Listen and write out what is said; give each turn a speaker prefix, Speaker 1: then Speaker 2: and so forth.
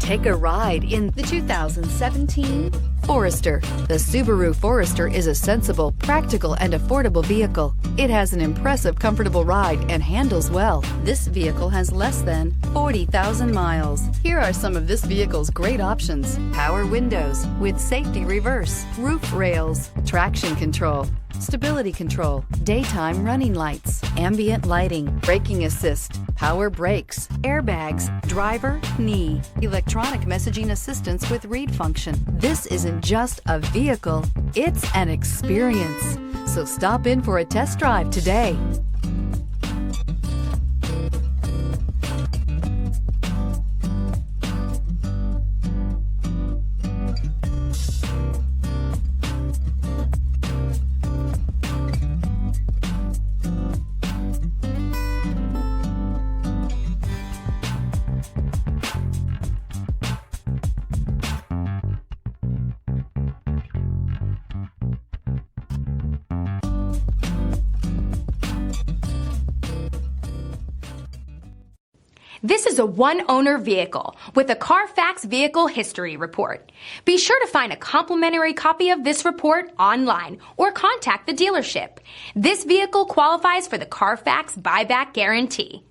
Speaker 1: Take a ride in the 2017 Forester. The Subaru Forester is a sensible, practical, and affordable vehicle. It has an impressive, comfortable ride and handles well. This vehicle has less than 40,000 miles. Here are some of this vehicle's great options: power windows with safety reverse, roof rails, traction control, stability control, daytime running lights, ambient lighting, braking assist, power brakes, airbags, driver, knee, electronic messaging assistance with read function. This isn't just a vehicle, it's an experience. So stop in for a test drive today.
Speaker 2: This is a one-owner vehicle with a Carfax Vehicle History Report. Be sure to find a complimentary copy of this report online or contact the dealership. This vehicle qualifies for the Carfax Buyback Guarantee.